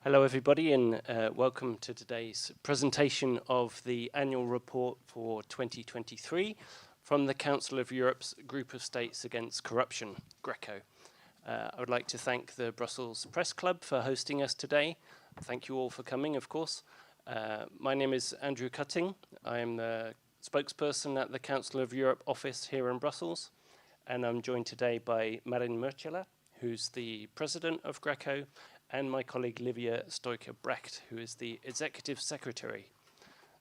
Hello everybody and welcome to today's presentation of the annual report for 2023 from the Council of Europe's Group of States Against Corruption, GRECO. I would like to thank the Brussels Press Club for hosting us today. Thank you all for coming, of course. My name is Andrew Cutting. I am the spokesperson at the Council of Europe office here in Brussels, and I'm joined today by Marin Mrčela, who's the president of GRECO, and my colleague Livia Stoica Becht, who is the executive secretary.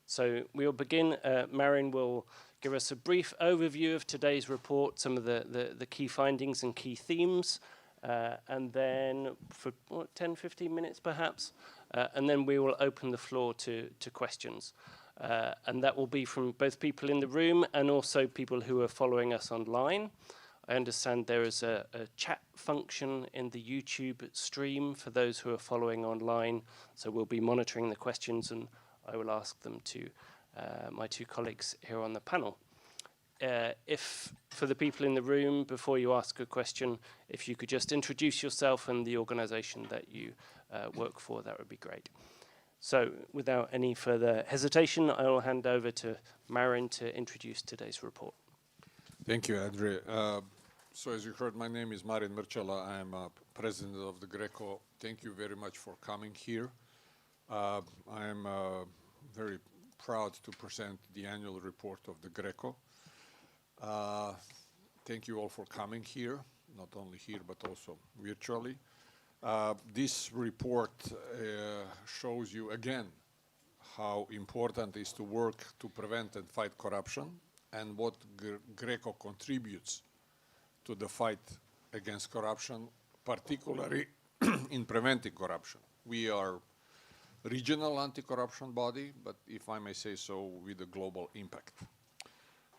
So we'll begin. Marin will give us a brief overview of today's report, some of the key findings and key themes, and then for 10, 15 minutes perhaps, and then we will open the floor to questions. And that will be from both people in the room and also people who are following us online. I understand there is a chat function in the YouTube stream for those who are following online, so we'll be monitoring the questions and I will ask them to my two colleagues here on the panel. If, for the people in the room, before you ask a question, if you could just introduce yourself and the organization that you work for, that would be great. So, without any further hesitation, I will hand over to Marin to introduce today's report. Thank you, Andrew. So as you heard, my name is Marin Mrčela. I am president of the GRECO. Thank you very much for coming here. I am very proud to present the annual report of the GRECO. Thank you all for coming here, not only here, but also virtually. This report shows you again how important it is to work to prevent and fight corruption, and what GRECO contributes to the fight against corruption, particularly in preventing corruption. We are a regional anti-corruption body, but if I may say so, with a global impact.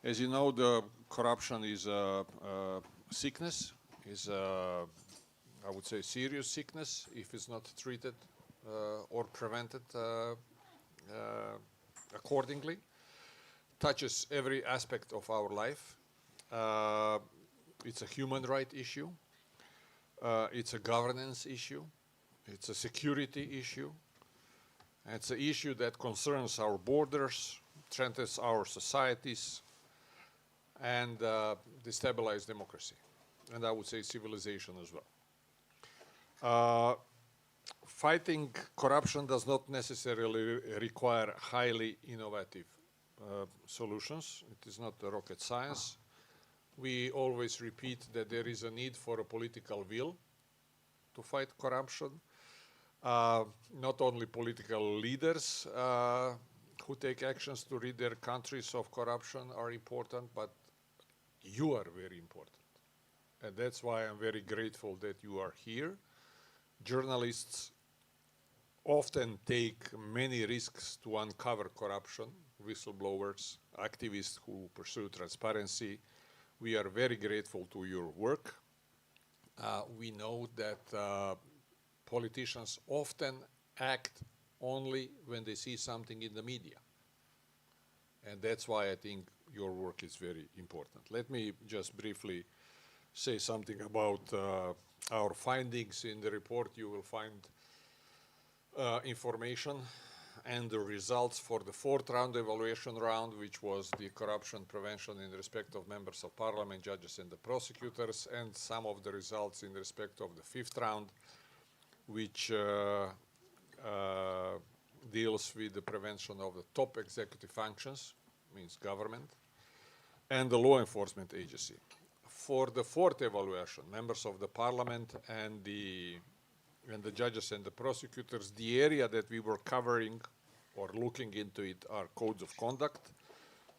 As you know, the corruption is a sickness, is a, I would say, serious sickness if it's not treated or prevented accordingly. Touches every aspect of our life. It's a human rights issue. It's a governance issue. It's a security issue. It's an issue that concerns our borders, threatens our societies, and destabilizes democracy. And I would say civilization as well. Fighting corruption does not necessarily require highly innovative solutions. It is not a rocket science. We always repeat that there is a need for a political will to fight corruption. Not only political leaders who take actions to rid their countries of corruption are important, but you are very important. And that's why I'm very grateful that you are here. Journalists often take many risks to uncover corruption, whistleblowers, activists who pursue transparency. We are very grateful to your work. We know that politicians often act only when they see something in the media. And that's why I think your work is very important. Let me just briefly say something about our findings. In the report you will find information and the results for the fourth round evaluation round, which was the corruption prevention in respect of members of parliament, judges and the prosecutors, and some of the results in respect of the fifth round, which deals with the prevention of the top executive functions, means government, and the law enforcement agency. For the fourth evaluation, members of the parliament and the judges and the prosecutors, the area that we were covering or looking into it are codes of conduct,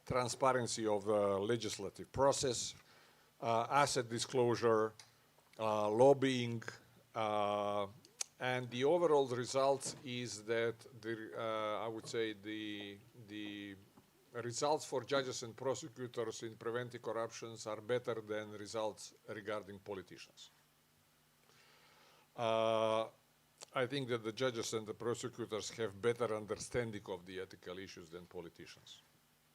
transparency of the legislative process, asset disclosure, lobbying, and the overall result is that I would say the results for judges and prosecutors in preventing corruptions are better than results regarding politicians. I think that the judges and the prosecutors have better understanding of the ethical issues than politicians,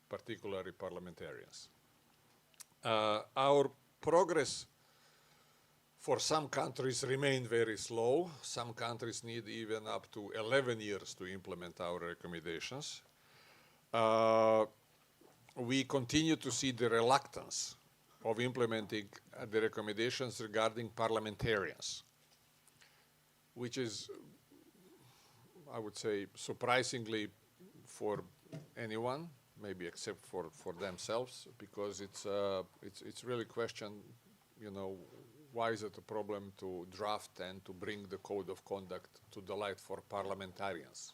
particularly parliamentarians. Our progress for some countries remain very slow. Some countries need even up to 11 years to implement our recommendations. We continue to see the reluctance of implementing the recommendations regarding parliamentarians, which is, I would say, surprisingly for anyone, maybe except for themselves, because it's really a question, you know, why is it a problem to draft and to bring the code of conduct to the light for parliamentarians?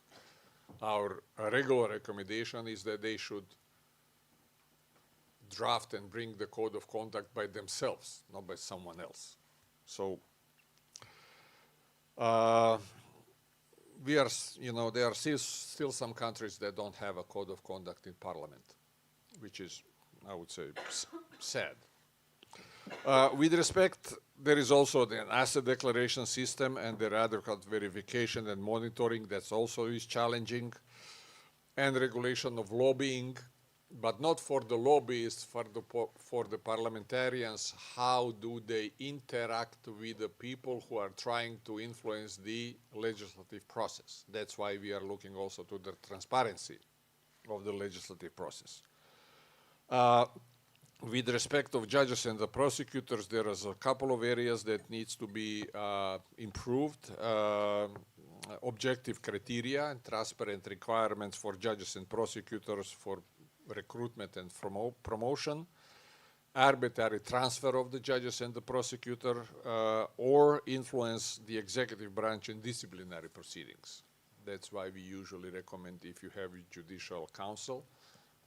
Our regular recommendation is that they should draft and bring the code of conduct by themselves, not by someone else. So we are, you know, there are still some countries that don't have a code of conduct in parliament, which is, I would say, sad. With respect, there is also the asset declaration system and the adequate verification and monitoring that's also is challenging, and regulation of lobbying, but not for the lobbyists, for the parliamentarians. How do they interact with the people who are trying to influence the legislative process? That's why we are looking also to the transparency of the legislative process. With respect of judges and the prosecutors, there is a couple of areas that needs to be improved. Objective criteria and transparent requirements for judges and prosecutors for recruitment and promotion, arbitrary transfer of the judges and the prosecutor, or influence the executive branch in disciplinary proceedings. That's why we usually recommend, if you have a judicial council,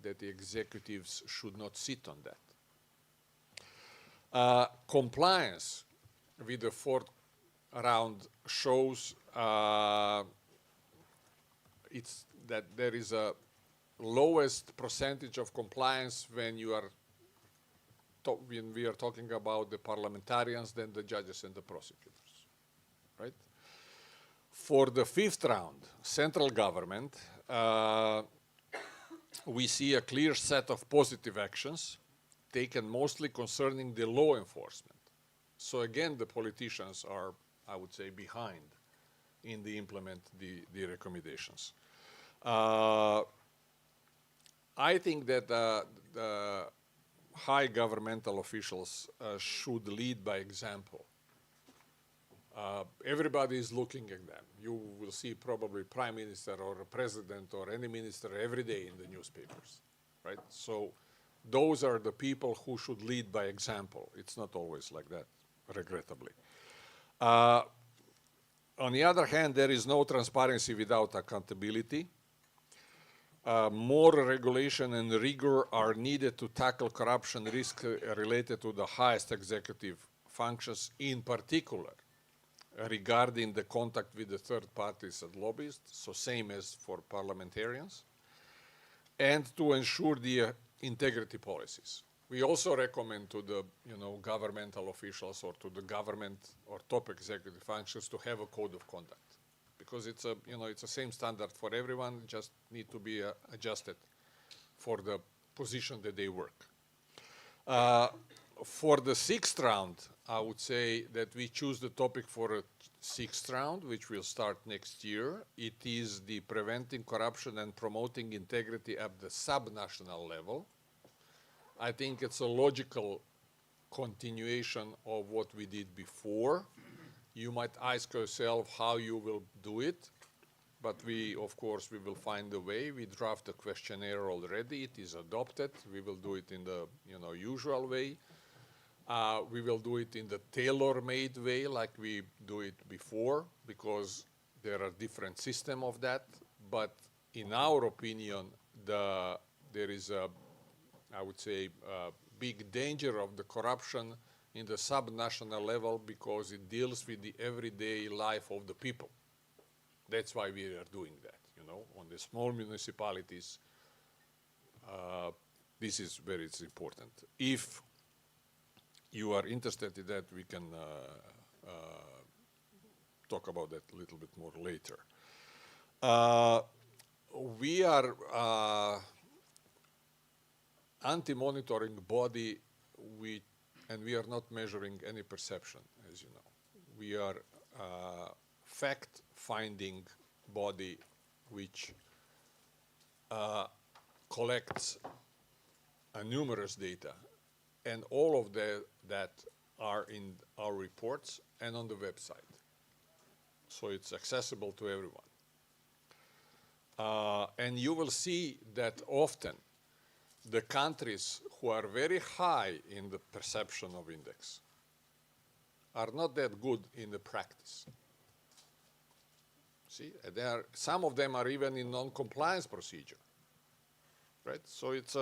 that the executives should not sit on that. Compliance with the fourth round shows it's that there is a lowest percentage of compliance when we are talking about the parliamentarians than the judges and the prosecutors, right? For the fifth round, central government, we see a clear set of positive actions taken mostly concerning the law enforcement. So again, the politicians are, I would say, behind in the implement the recommendations. I think that the high governmental officials should lead by example. Everybody is looking at them. You will see probably prime minister or a president or any minister every day in the newspapers, right? So those are the people who should lead by example. It's not always like that, regrettably. On the other hand, there is no transparency without accountability. More regulation and rigor are needed to tackle corruption risk related to the highest executive functions, in particular regarding the contact with the third parties and lobbyists, so same as for parliamentarians, and to ensure the integrity policies. We also recommend to the governmental officials or to the government or top executive functions to have a code of conduct, because it's the same standard for everyone, just need to be adjusted for the position that they work. For the sixth round, I would say that we choose the topic for a sixth round, which will start next year. It is the preventing corruption and promoting integrity at the subnational level. I think it's a logical continuation of what we did before. You might ask yourself how you will do it, but of course, we will find a way. We draft a questionnaire already. It is adopted. We will do it in the usual way. We will do it in the tailor-made way, like we do it before, because there are different systems of that. But in our opinion, there is I would say, big danger of the corruption in the subnational level, because it deals with the everyday life of the people. That's why we are doing that, on the small municipalities. This is very important. If you are interested in that, we can talk about that a little bit more later. We are anti-monitoring body and we are not measuring any perception, as you know. We are a fact-finding body which collects numerous data, and all of that are in our reports and on the website. So it's accessible to everyone. And you will see that often the countries who are very high in the perception of index are not that good in the practice. See, some of them are even in non-compliance procedure, right? So it's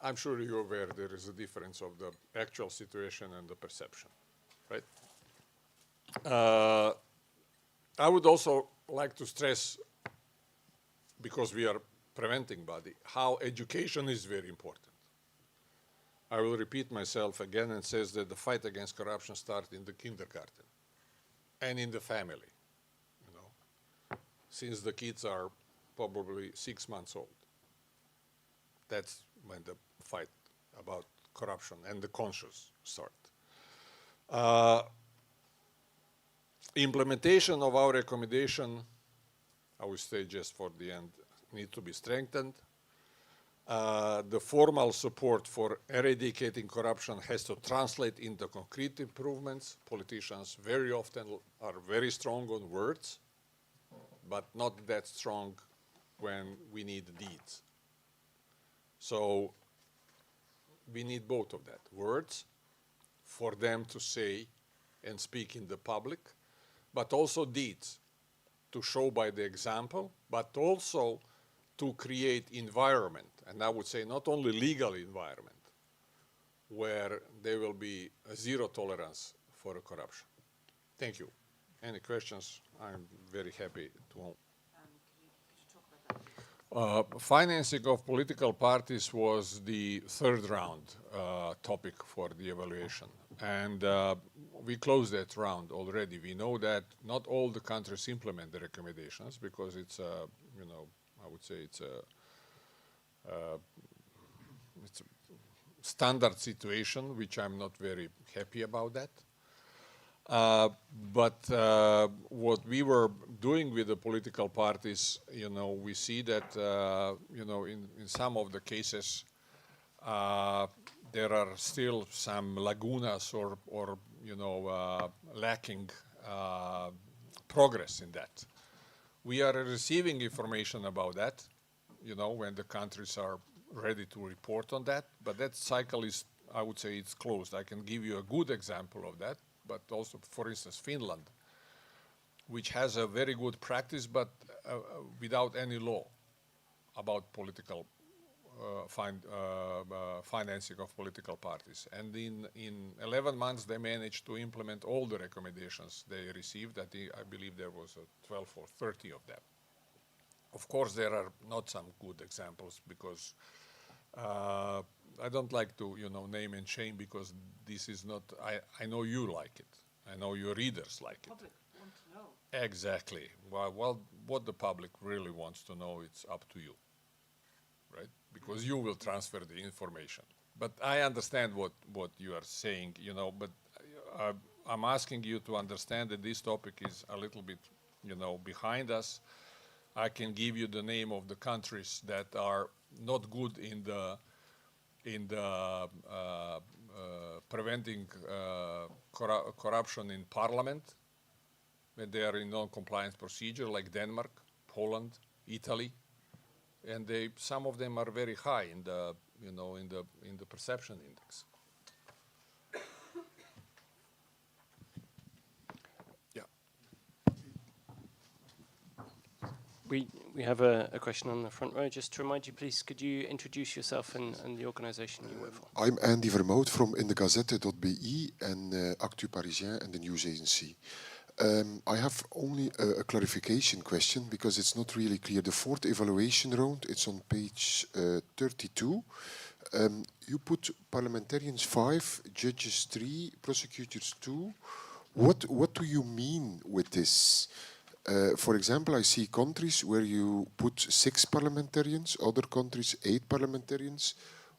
I'm sure you're aware there is a difference of the actual situation and the perception, right? I would also like to stress, because we are preventing body, how education is very important. I will repeat myself again and says that the fight against corruption starts in the kindergarten and in the family, you know, since the kids are probably 6 months old. That's when the fight about corruption and the conscience start. Implementation of our recommendation, I will say just for the end, need to be strengthened. The formal support for eradicating corruption has to translate into concrete improvements. Politicians very often are very strong on words, but not that strong when we need deeds. So we need both of that, words for them to say and speak in the public, but also deeds to show by the example, but also to create environment, and I would say not only legal environment, where there will be a zero tolerance for corruption. Thank you. Any questions? I'm very happy to. Could you talk about that? Financing of political parties was the third round topic for the evaluation. And we closed that round already. We know that not all the countries implement the recommendations because it's a, you know, I would say it's a standard situation, which I'm not very happy about that. But what we were doing with the political parties, you know, we see that, you know, in some of the cases, there are still some lagunas or you know, lacking progress in that. We are receiving information about that, you know, when the countries are ready to report on that, but that cycle is, I would say, it's closed. I can give you a good example of that, but also, for instance, Finland, which has a very good practice, but without any law about political financing of political parties. And in 11 months, they managed to implement all the recommendations they received. I believe there was 12 or 30 of them. Of course, there are not some good examples because I don't like to, you know, name and shame because this is not, I know you like it. I know your readers like it. Public want to know. Exactly. Well, what the public really wants to know, it's up to you, right? Because you will transfer the information. But I understand what you are saying, you know, but I'm asking you to understand that this topic is a little bit, you know, behind us. I can give you the name of the countries that are not good in the preventing corruption in parliament, when they are in non-compliance procedure, like Denmark, Poland, Italy, and some of them are very high in the, you know, in the perception index. Yeah. We have a question on the front row. Just to remind you, please, could you introduce yourself and the organisation you work for? I'm Andy Vermout from indegazette.be and Actu Parisien and the news agency. I have only a clarification question because it's not really clear. The fourth evaluation round, it's on page 32. You put parliamentarians 5, judges 3, prosecutors 2. What do you mean with this? For example, I see countries where you put 6 parliamentarians, other countries 8 parliamentarians.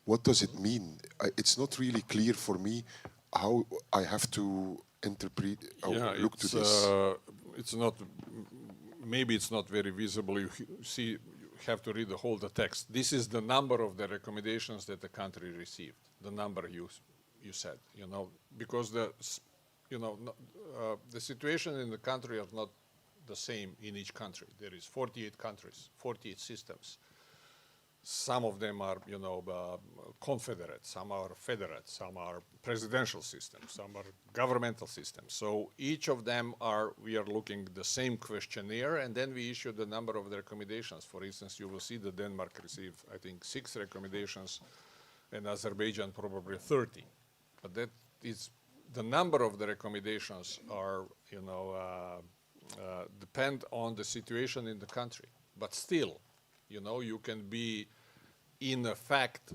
what does it mean? It's not really clear for me how I have to interpret or look to this. It's not. Maybe it's not very visible. You see, you have to read the text. This is the number of the recommendations that the country received. The number you said, because the situation in the country are not the same in each country. There is 48 countries, 48 systems. Some of them are, confederate, some are federate, some are presidential systems, some are governmental systems. So each of them we are looking the same questionnaire, and then we issue the number of the recommendations. For instance, you will see that Denmark received, I think, 6 recommendations, and Azerbaijan probably 30. But that is the number of the recommendations are, depend on the situation in the country. But still, you can be, in effect,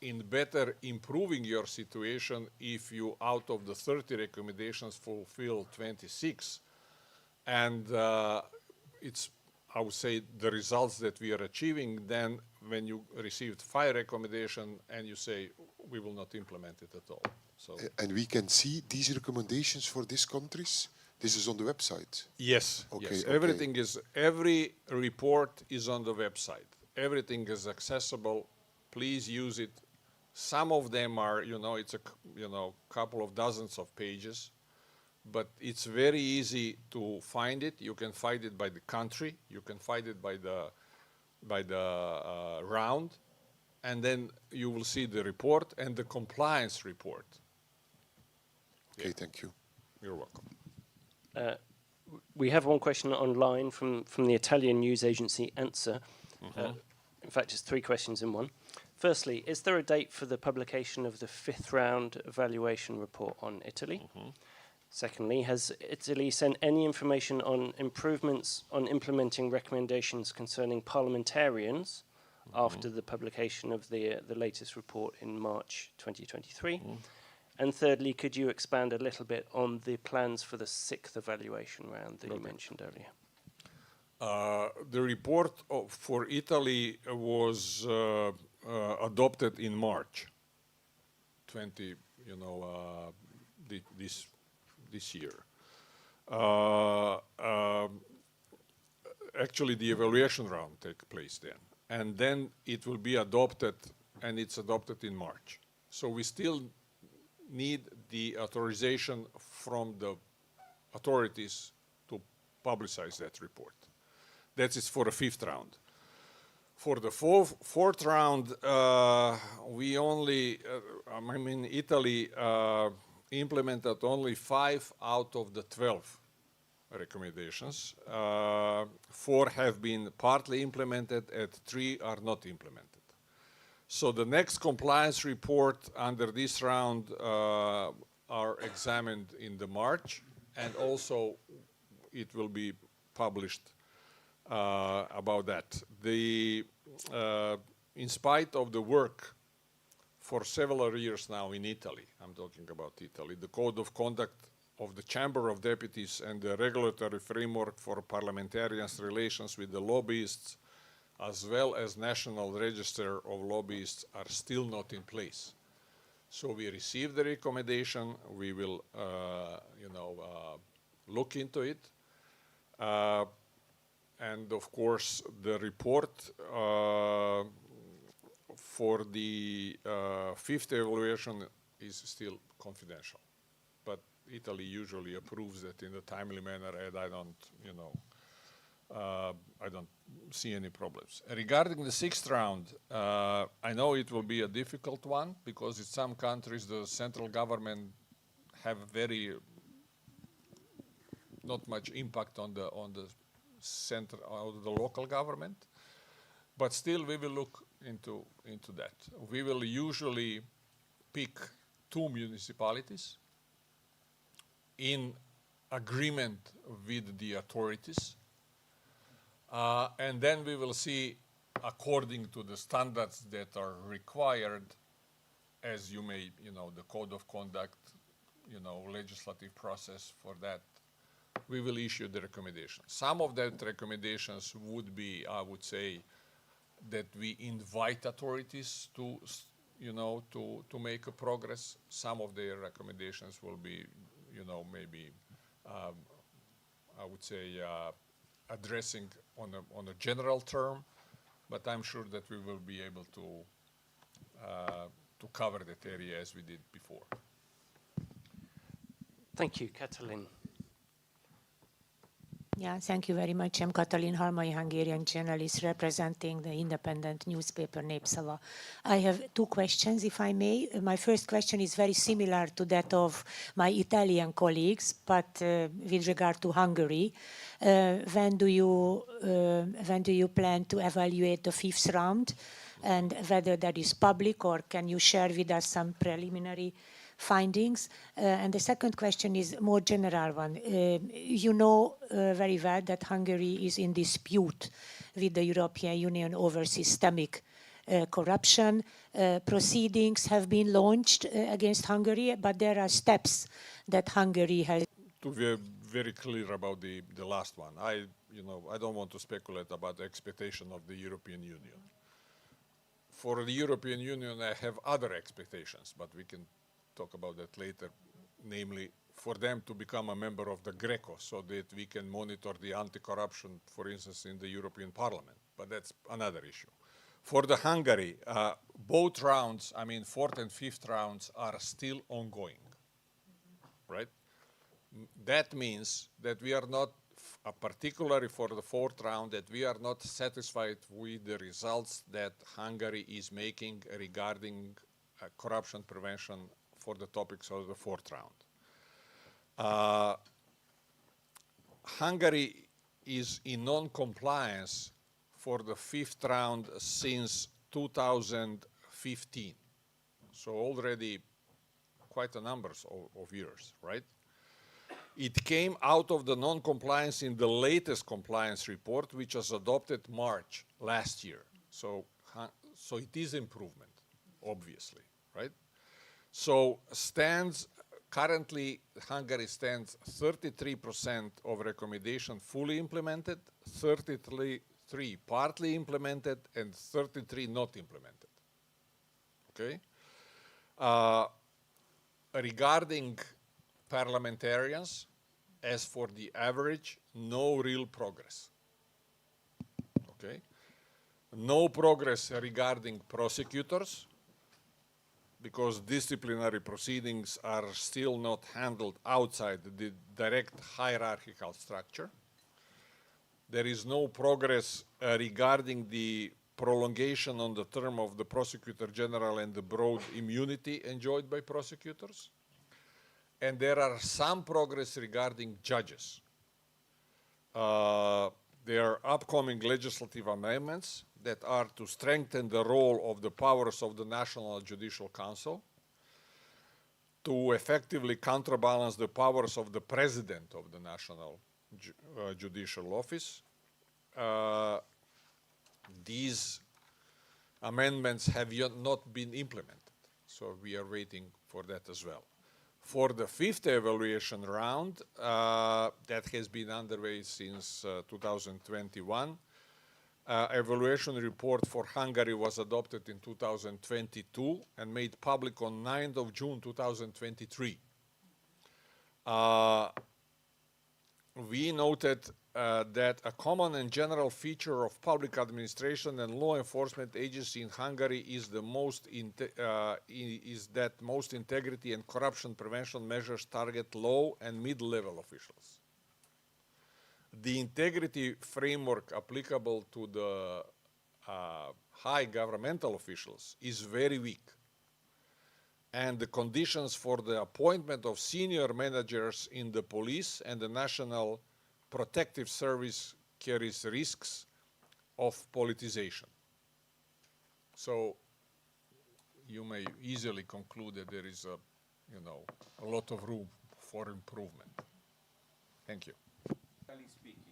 in better improving your situation if you, out of the 30 recommendations, fulfill 26. And it's, I would say, the results that we are achieving then when you received 5 recommendations and you say, we will not implement it at all. So. And we can see these recommendations for these countries? This is on the website? Yes, okay, yes. Okay. Every report is on the website. Everything is accessible. Please use it. Some of them are, it's a, couple of dozens of pages, but it's very easy to find it. You can find it by the country. You can find it by the round, and then you will see the report and the compliance report. Okay, thank you. You're welcome. We have one question online from the Italian news agency Answer. In fact, it's 3 questions in one. Firstly, is there a date for the publication of the 5th round evaluation report on Italy? Secondly, has Italy sent any information on improvements on implementing recommendations concerning parliamentarians after the publication of the latest report in March 2023? And thirdly, could you expand a little bit on the plans for the 6th evaluation round that you mentioned earlier? The report for Italy was adopted in March 20, this year. Actually, the evaluation round takes place then, and then it will be adopted, and it's adopted in March. So we still need the authorization from the authorities to publicize that report. That is for the 5th round. For the 4th round, we only, Italy implemented only 5 out of the 12 recommendations. 4 have been partly implemented and 3 are not implemented. So the next compliance report under this round are examined in the March, and also it will be published about that. In spite of the work for several years now in Italy, I'm talking about Italy, the Code of Conduct of the Chamber of Deputies and the regulatory framework for parliamentarians' relations with the lobbyists, as well as National Register of Lobbyists, are still not in place. So we received the recommendation. We will, look into it. And of course, the report for the 5th evaluation is still confidential. But Italy usually approves it in a timely manner, and I don't see any problems. Regarding the 6th round, I know it will be a difficult one because in some countries the central government have not much impact on the center of the local government, but still we will look into that. We will usually pick 2 municipalities in agreement with the authorities, and then we will see, according to the standards that are required, as you may, the Code of Conduct, legislative process for that, we will issue the recommendations. Some of that recommendations would be, I would say, that we invite authorities to, to make a progress. Some of their recommendations will be, maybe, I would say, addressing on a general term, but I'm sure that we will be able to cover that area as we did before. Thank you, Katalin. Yeah, thank you very much. I'm Katalin Halmai, Hungarian journalist representing the independent newspaper Mrčela. I have two questions, if I may. My first question is very similar to that of my Italian colleagues, but with regard to Hungary. When do you plan to evaluate the fifth round, and whether that is public, or can you share with us some preliminary findings? And the second question is more general one. You know very well that Hungary is in dispute with the European Union over systemic corruption. Proceedings have been launched against Hungary, but there are steps that Hungary has. To be very clear about the last one, I don't want to speculate about the expectation of the European Union. For the European Union, I have other expectations, but we can talk about that later, namely for them to become a member of the GRECO so that we can monitor the anti-corruption, for instance, in the European Parliament. But that's another issue. For the Hungary, both rounds, I mean, fourth and fifth rounds are still ongoing, right? That means that we are not, particularly for the fourth round, that we are not satisfied with the results that Hungary is making regarding corruption prevention for the topics of the fourth round. Hungary is in non-compliance for the fifth round since 2015. So already quite a number of years, right? It came out of the non-compliance in the latest compliance report, which was adopted March last year. So it is improvement, obviously, right? So currently Hungary stands 33% of recommendation fully implemented, 33 partly implemented, and 33 not implemented, okay? Regarding parliamentarians, as for the average, no real progress, okay? No progress regarding prosecutors, because disciplinary proceedings are still not handled outside the direct hierarchical structure. There is no progress regarding the prolongation on the term of the prosecutor general and the broad immunity enjoyed by prosecutors. And there are some progress regarding judges. There are upcoming legislative amendments that are to strengthen the role of the powers of the National Judicial Council, to effectively counterbalance the powers of the President of the National Judicial Office. These amendments have yet not been implemented, so we are waiting for that as well. For the fifth evaluation round, that has been underway since 2021, evaluation report for Hungary was adopted in 2022 and made public on 9th of June 2023. We noted that a common and general feature of public administration and law enforcement agency in Hungary is that most integrity and corruption prevention measures target low and mid-level officials. The integrity framework applicable to the high governmental officials is very weak. And the conditions for the appointment of senior managers in the police and the National Protective Service carries risks of politicization. So you may easily conclude that there is a lot of room for improvement. Thank you. Speaking,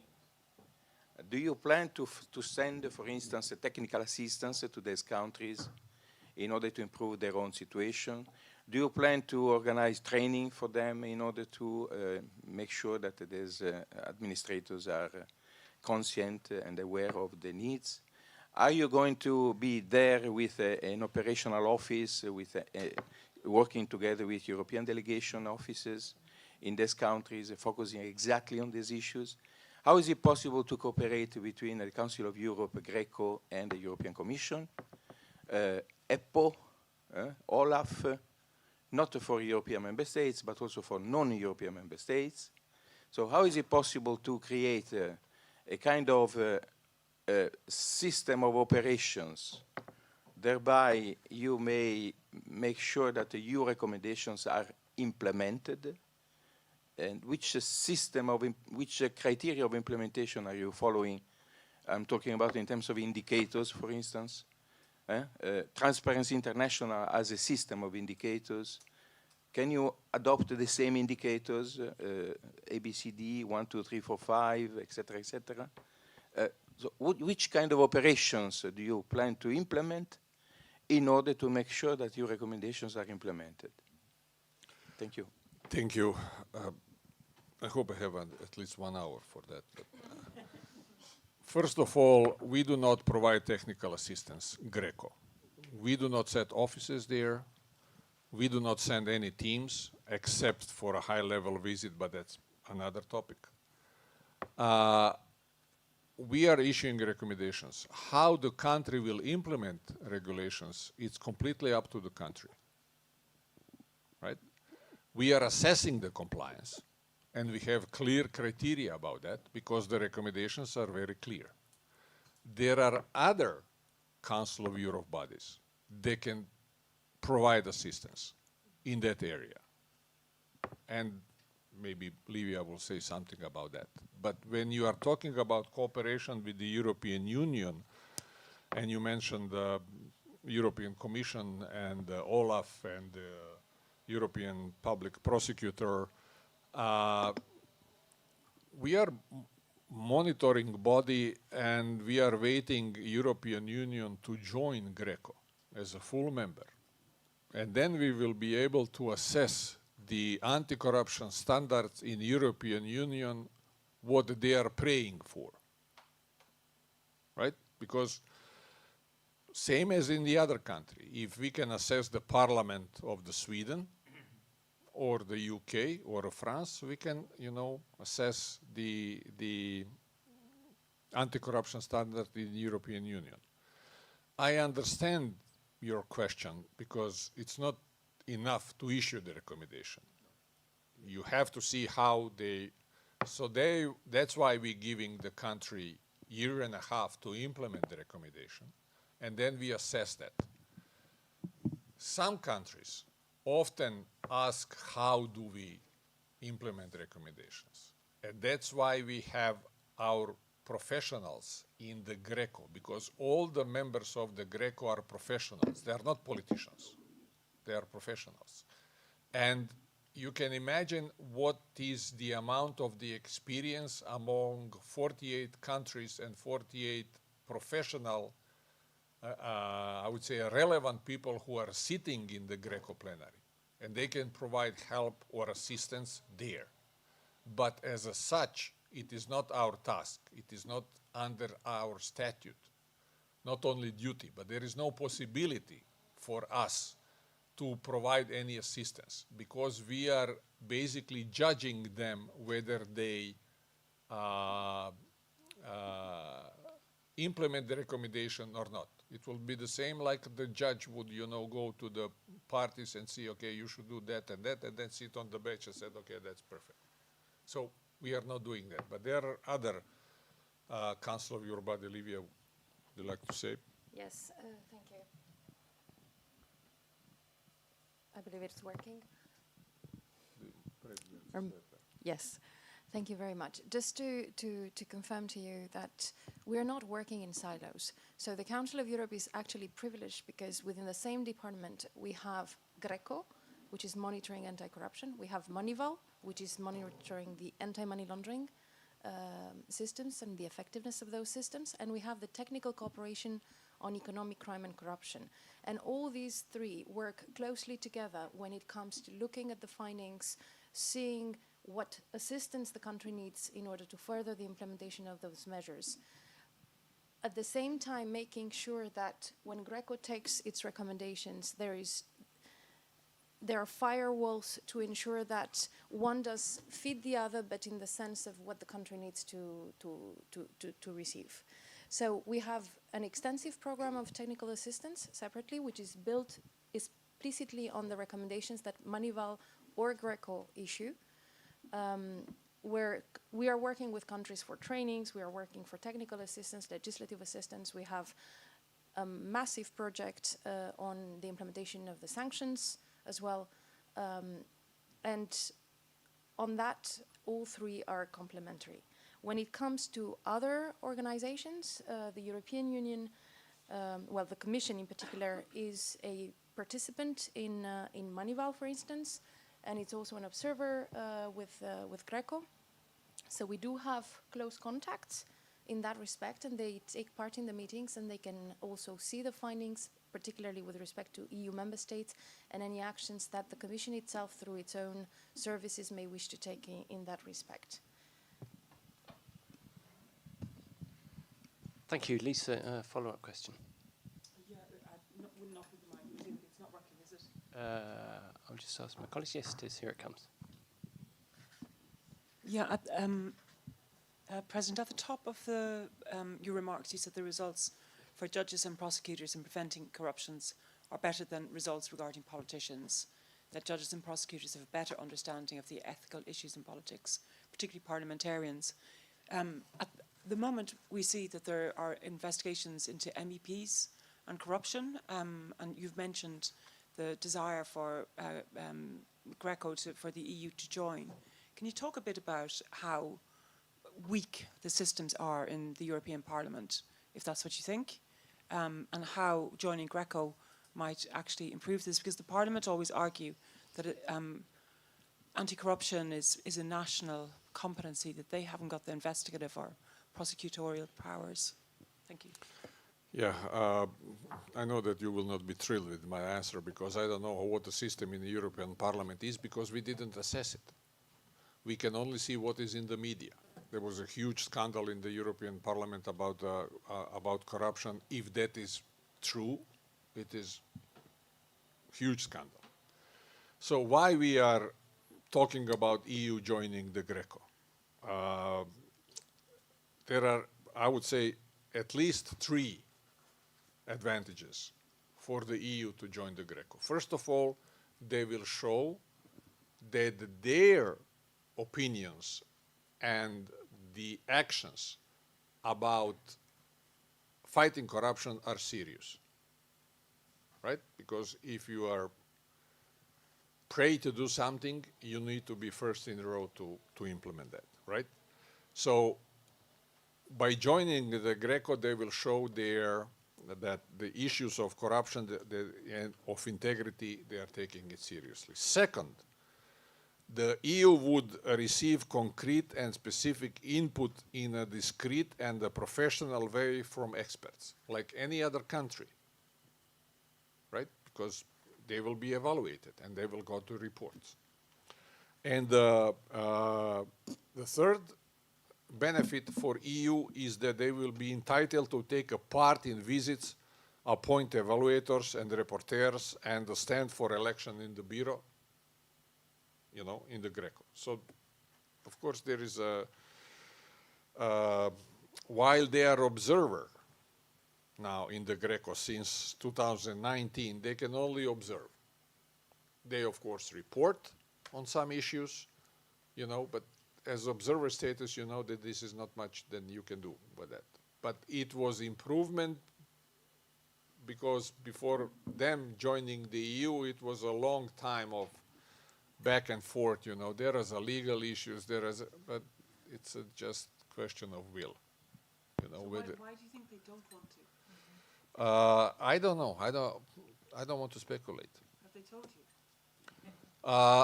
do you plan to send, for instance, technical assistance to these countries in order to improve their own situation? Do you plan to organize training for them in order to make sure that these administrators are conscient and aware of the needs? Are you going to be there with an operational office, with working together with European delegation offices in these countries, focusing exactly on these issues? How is it possible to cooperate between the Council of Europe, GRECO, and the European Commission? EPPO, Olaf, not for European member states, but also for non-European member states. So how is it possible to create a kind of system of operations, thereby you may make sure that the EU recommendations are implemented? And which system of, which criteria of implementation are you following? I'm talking about in terms of indicators, for instance. Transparency International has a system of indicators. Can you adopt the same indicators, ABCD, 1, 2, 3, 4, 5, etc., etc.? So which kind of operations do you plan to implement in order to make sure that your recommendations are implemented? Thank you. Thank you. I hope I have at least 1 hour for that. But, first of all, we do not provide technical assistance, GRECO. We do not set offices there. We do not send any teams except for a high-level visit, but that's another topic. We are issuing recommendations. How the country will implement regulations, it's completely up to the country, right? We are assessing the compliance, and we have clear criteria about that because the recommendations are very clear. There are other Council of Europe bodies. They can provide assistance in that area. And maybe Livia will say something about that. But when you are talking about cooperation with the European Union, and you mentioned the European Commission and Olaf and the European Public Prosecutor, we are monitoring body and we are waiting European Union to join GRECO as a full member. And then we will be able to assess the anti-corruption standards in European Union, what they are praying for, right? Because same as in the other country, if we can assess the parliament of the Sweden or the UK or France, we can, assess the anti-corruption standard in the European Union. I understand your question because it's not enough to issue the recommendation. You have to see how that's why we're giving the country 1.5 years to implement the recommendation, and then we assess that. Some countries often ask how do we implement recommendations, and that's why we have our professionals in the GRECO, because all the members of the GRECO are professionals. They are not politicians. They are professionals. And you can imagine what is the amount of the experience among 48 countries and 48 professional, I would say relevant people who are sitting in the GRECO plenary. And they can provide help or assistance there. But as such, it is not our task. It is not under our statute. Not only duty, but there is no possibility for us to provide any assistance because we are basically judging them whether they implement the recommendation or not. It will be the same like the judge would, go to the parties and see, okay, you should do that, and then sit on the bench and say, okay, that's perfect. So we are not doing that. But there are other Council of Europe body. Livia, would you like to say? Yes, thank you. I believe it's working. Yes, thank you very much. Just to confirm to you that we're not working in silos. So the Council of Europe is actually privileged because within the same department we have GRECO, which is monitoring anti-corruption. We have Moneyval, which is monitoring the anti-money laundering systems and the effectiveness of those systems. And we have the technical cooperation on economic crime and corruption. And all these three work closely together when it comes to looking at the findings, seeing what assistance the country needs in order to further the implementation of those measures. at the same time making sure that when GRECO takes its recommendations, there are firewalls to ensure that one does feed the other, but in the sense of what the country needs to receive. So we have an extensive program of technical assistance separately, which is built explicitly on the recommendations that Manival or GRECO issue, where we are working with countries for trainings, we are working for technical assistance, legislative assistance. We have a massive project on the implementation of the sanctions as well. And on that, all three are complementary. When it comes to other organizations, the European Union, well, the Commission in particular, is a participant in Manival, for instance, and it's also an observer with GRECO. So we do have close contacts in that respect, and they take part in the meetings, and they can also see the findings, particularly with respect to EU member states, and any actions that the Commission itself, through its own services, may wish to take in that respect. Thank you. Lisa, follow-up question. Yeah, will not be the mic. It's not working, is it? I'll just ask my colleagues. Yes, it is. Here it comes. Yeah, President, at the top of your remarks, you said the results for judges and prosecutors in preventing corruptions are better than results regarding politicians, that judges and prosecutors have a better understanding of the ethical issues in politics, particularly parliamentarians. At the moment, we see that there are investigations into MEPs and corruption, and you've mentioned the desire for GRECO for the EU to join. Can you talk a bit about how weak the systems are in the European Parliament, if that's what you think, and how joining GRECO might actually improve this? Because the Parliament always argue that anti-corruption is a national competency, that they haven't got the investigative or prosecutorial powers. Thank you. Yeah, I know that you will not be thrilled with my answer, because I don't know what the system in the European Parliament is, because we didn't assess it. We can only see what is in the media. There was a huge scandal in the European Parliament about corruption. If that is true, it is a huge scandal. So why we are talking about EU joining the GRECO? There are, I would say, at least 3 advantages for the EU to join the GRECO. First of all, they will show that their opinions and the actions about fighting corruption are serious, right? Because if you are prey to do something, you need to be first in the row to implement that, right? So by joining the GRECO, they will show that the issues of corruption and of integrity, they are taking it seriously. Second, the EU would receive concrete and specific input in a discreet and a professional way from experts, like any other country, right? Because they will be evaluated and they will go to reports. And the third benefit for EU is that they will be entitled to take a part in visits, appoint evaluators and reporters, and stand for election in the Bureau, you know, in the GRECO. So, of course, there is while they are observer now in the GRECO since 2019, they can only observe. They, of course, report on some issues, you know, but as observer status, you know that this is not much that you can do with that. But it was improvement, because before them joining the EU, it was a long time of back and forth, you know. There is a legal issues, but it's just question of will, you know. So why do you think they don't want to? I don't know. I don't want to speculate. Have they told you?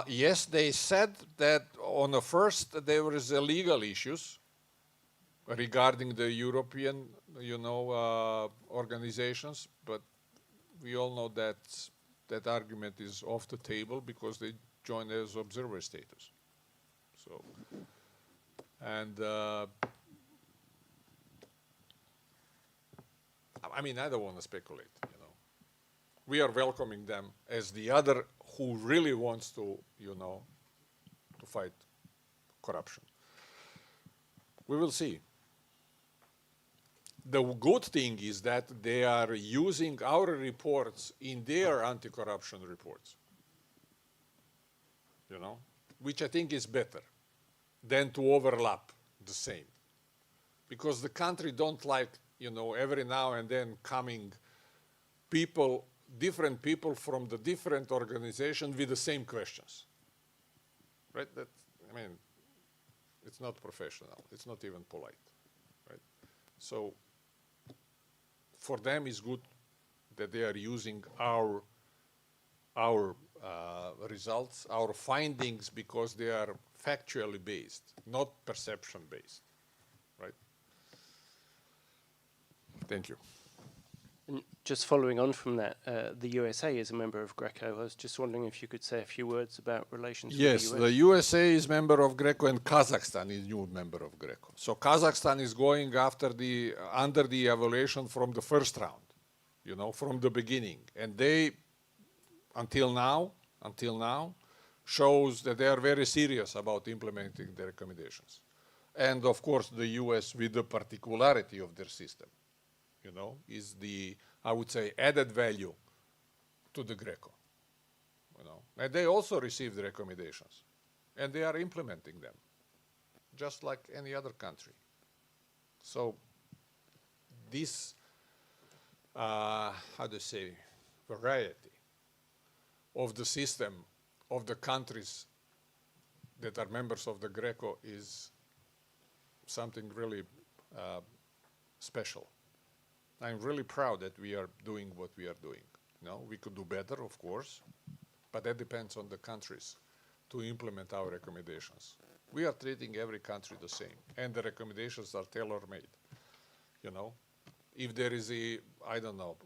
Yes, they said that on the first there was legal issues regarding the European, you know, organizations, but we all know that that argument is off the table because they joined as observer status. So, and I mean, I don't want to speculate, you know. We are welcoming them as the other who really wants to, you know, to fight corruption. We will see. The good thing is that they are using our reports in their anti-corruption reports, you know, which I think is better than to overlap the same. Because the country don't like, you know, every now and then coming people, different people from the different organization with the same questions, right? That, I mean, it's not professional. It's not even polite, right? So for them, it's good that they are using our results, our findings, because they are factually based, not perception based, right? Thank you. And just following on from that, the USA is a member of GRECO. I was just wondering if you could say a few words about relations Yes, with the USA is member of GRECO and Kazakhstan is new member of GRECO. So Kazakhstan is going after under the evaluation from the first round, you know, from the beginning. And they, until now, shows that they are very serious about implementing the recommendations. And of course, the US, with the particularity of their system, you know, is the, I would say, added value to the GRECO. You know, and they also received the recommendations, and they are implementing them, just like any other country. So this, how do you say, variety of the system of the countries that are members of the GRECO is something really special. I'm really proud that we are doing what we are doing. You know, we could do better, of course, but that depends on the countries to implement our recommendations. We are treating every country the same, and the recommendations are tailor-made. You know, if there is a, I don't know,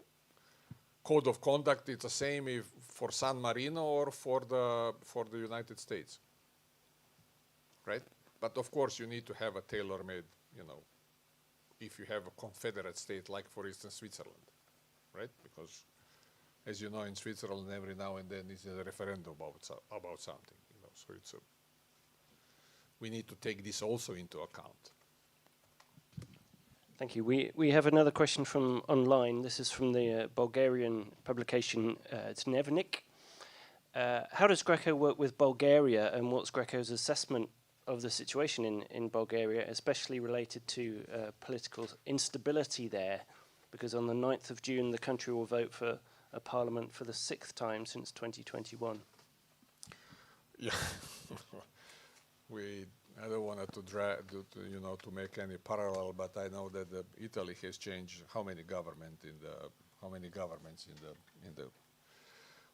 code of conduct, it's the same if for San Marino or for the United States, right? But of course, you need to have a tailor-made, you know, if you have a confederate state, like for instance Switzerland, right? Because, as you know, in Switzerland, every now and then is a referendum about something, you know. So it's we need to take this also into account. Thank you. We have another question from online. This is from the Bulgarian publication Dnevnik. How does GRECO work with Bulgaria, and what's GRECO's assessment of the situation in Bulgaria, especially related to political instability there? Because on the 9th of June, the country will vote for a parliament for the 6th time since 2021. Yeah, I don't want to make any parallel, but I know that Italy has changed how many governments in the.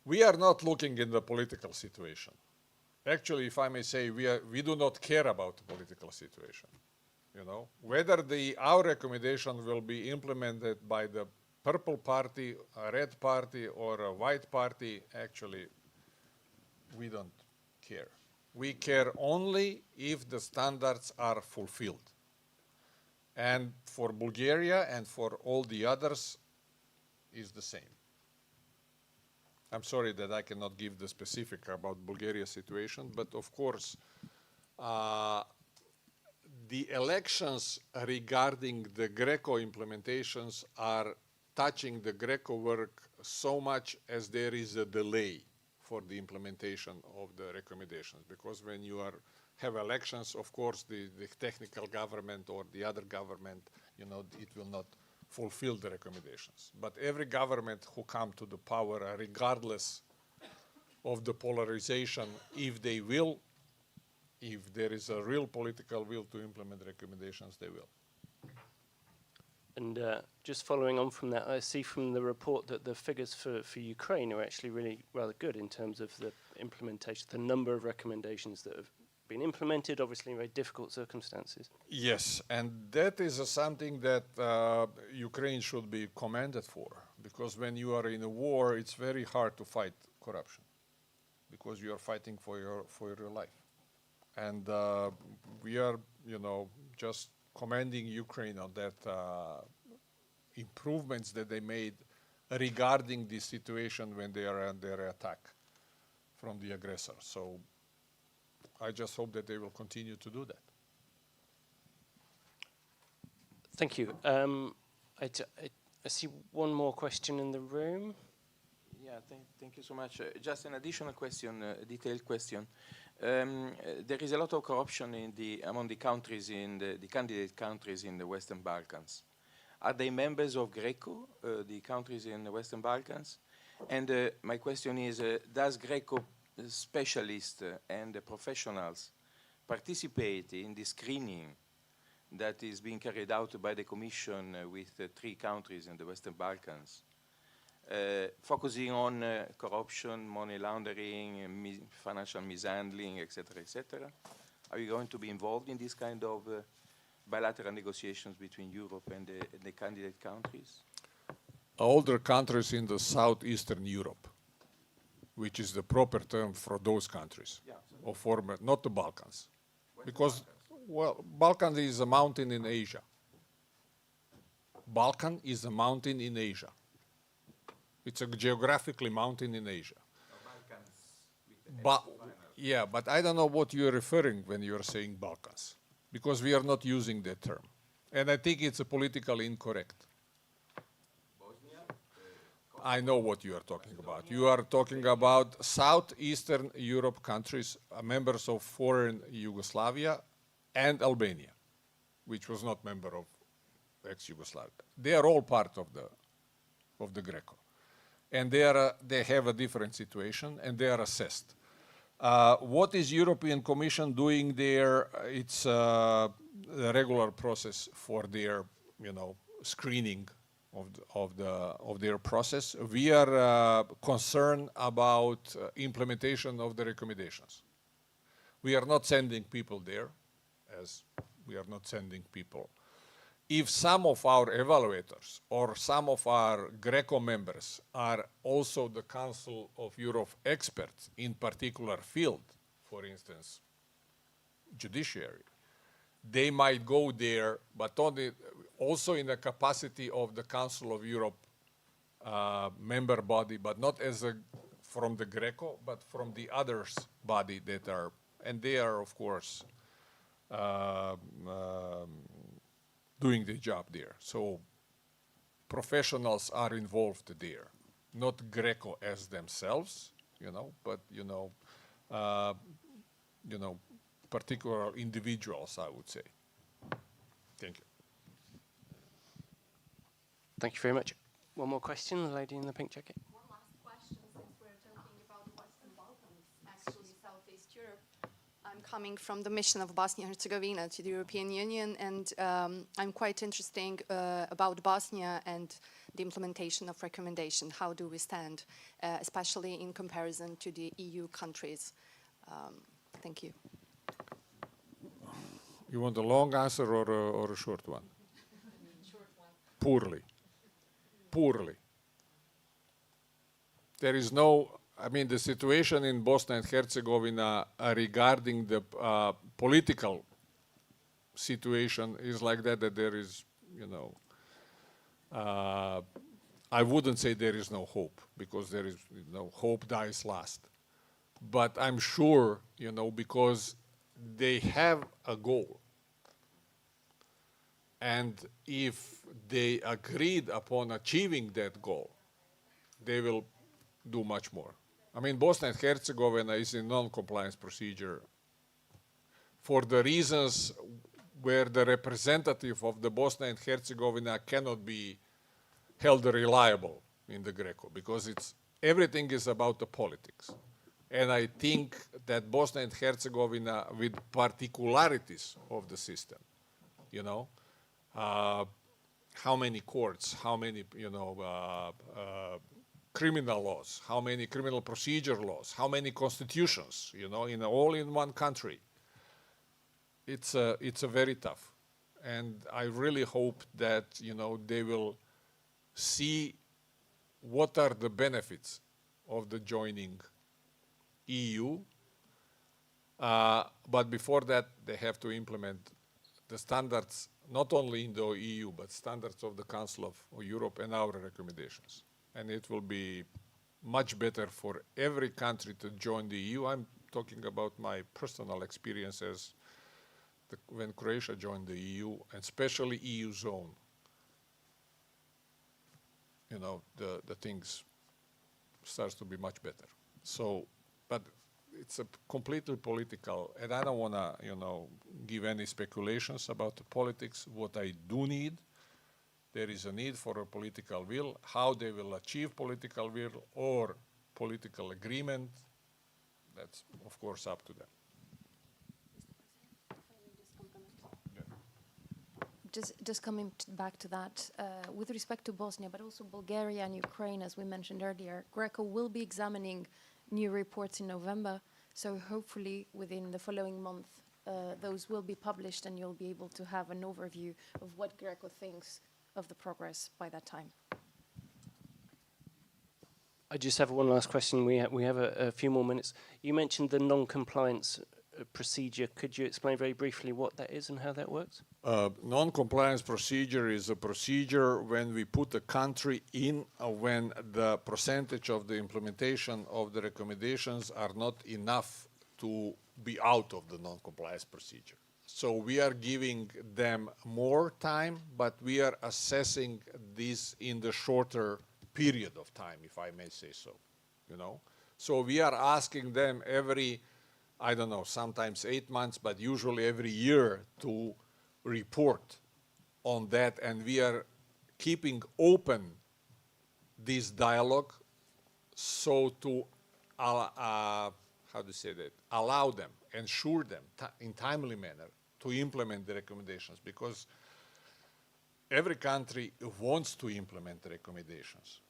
We are not looking in the political situation. Actually, if I may say, we do not care about the political situation. You know, whether our recommendation will be implemented by the purple party, a red party, or a white party, actually, we don't care. We care only if the standards are fulfilled. And for Bulgaria and for all the others is the same. I'm sorry that I cannot give the specific about Bulgaria's situation, but of course, the elections regarding the GRECO implementations are touching the GRECO work so much as there is a delay for the implementation of the recommendations. Because when you have elections, of course, the technical government or the other government, you know, it will not fulfill the recommendations. But every government who come to the power, regardless of the polarization, if there is a real political will to implement recommendations, they will. And just following on from that, I see from the report that the figures for Ukraine are actually really rather good in terms of the implementation, the number of recommendations that have been implemented, obviously in very difficult circumstances. Yes, and that is something that Ukraine should be commended for, because when you are in a war, it's very hard to fight corruption, because you are fighting for your life. And we are, you know, just commending Ukraine on that improvements that they made regarding the situation when they are under attack from the aggressor. So I just hope that they will continue to do that. Thank you. I see one more question in the room. Yeah, thank you so much. Just an additional question, a detailed question. There is a lot of corruption among the countries the candidate countries in the Western Balkans. Are they members of GRECO, the countries in the Western Balkans? And my question is, does GRECO specialists and professionals participate in the screening that is being carried out by the Commission with 3 countries in the Western Balkans, focusing on corruption, money laundering, financial mishandling, etc., etc.? Are you going to be involved in this kind of bilateral negotiations between Europe and the candidate countries? Older countries in the southeastern Europe, which is the proper term for those countries, or former, not the Balkans. Because, well, Balkan is a mountain in Asia. Balkan is a mountain in Asia. It's a geographically mountain in Asia. Yeah, but I don't know what you're referring when you're saying Balkans, because we are not using that term. And I think it's politically incorrect. I know what you are talking about. You are talking about Southeastern Europe countries, members of former Yugoslavia, and Albania, which was not member of ex-Yugoslavia. They are all part of the GRECO, and they have a different situation, and they are assessed. What is European Commission doing there? It's a regular process for their, screening of their process. We are concerned about implementation of the recommendations. We are not sending people there, as we are not sending people. If some of our evaluators or some of our GRECO members are also the Council of Europe experts in particular field, for instance, judiciary, they might go there, but also in the capacity of the Council of Europe member body, but not as from the GRECO, but from the others body that are, and they are, of course, doing the job there. So professionals are involved there, not GRECO as themselves, but particular individuals, I would say. Thank you. Thank you very much. One more question, the lady in the pink jacket. One last question, since we're talking about the Western Balkans, actually Southeast Europe. I'm coming from the mission of Bosnia and Herzegovina to the European Union, and I'm quite interested about Bosnia and the implementation of recommendation. How do we stand, especially in comparison to the EU countries? Thank you. You want a long answer or a short one? Short one. Poorly. Poorly. There is no, the situation in Bosnia and Herzegovina regarding the political situation is like that there is, I wouldn't say there is no hope, because there is, hope dies last. But I'm sure, because they have a goal. And if they agreed upon achieving that goal, they will do much more. Bosnia and Herzegovina is in non-compliance procedure for the reasons where the representative of the Bosnia and Herzegovina cannot be held reliable in the GRECO, because everything is about the politics. And I think that Bosnia and Herzegovina, with particularities of the system, how many courts, how many, criminal laws, how many criminal procedure laws, how many constitutions, all in one country. It's a very tough. And I really hope that, they will see what are the benefits of the joining EU. But before that, they have to implement the standards not only in the EU, but standards of the Council of Europe and our recommendations. And it will be much better for every country to join the EU. I'm talking about my personal experiences when Croatia joined the EU, and especially EU zone. You know, the things starts to be much better. So, but it's a completely political, and I don't want to, you know, give any speculations about the politics. What I do need, there is a need for a political will. How they will achieve political will or political agreement, that's of course up to them. Just coming back to that, with respect to Bosnia, but also Bulgaria and Ukraine, as we mentioned earlier, GRECO will be examining new reports in November. So hopefully within the following month, those will be published and you'll be able to have an overview of what GRECO thinks of the progress by that time. I just have one last question. We have a few more minutes. You mentioned the non-compliance procedure. Could you explain very briefly what that is and how that works? Non-compliance procedure is a procedure when we put a country in when the percentage of the implementation of the recommendations are not enough to be out of the non-compliance procedure. So we are giving them more time, but we are assessing this in the shorter period of time, if I may say so, you know. So we are asking them every, I don't know, sometimes 8 months, but usually every year to report on that, and we are keeping open this dialogue so to, how do you say that, allow them, ensure them in timely manner to implement the recommendations, because every country wants to implement the recommendations.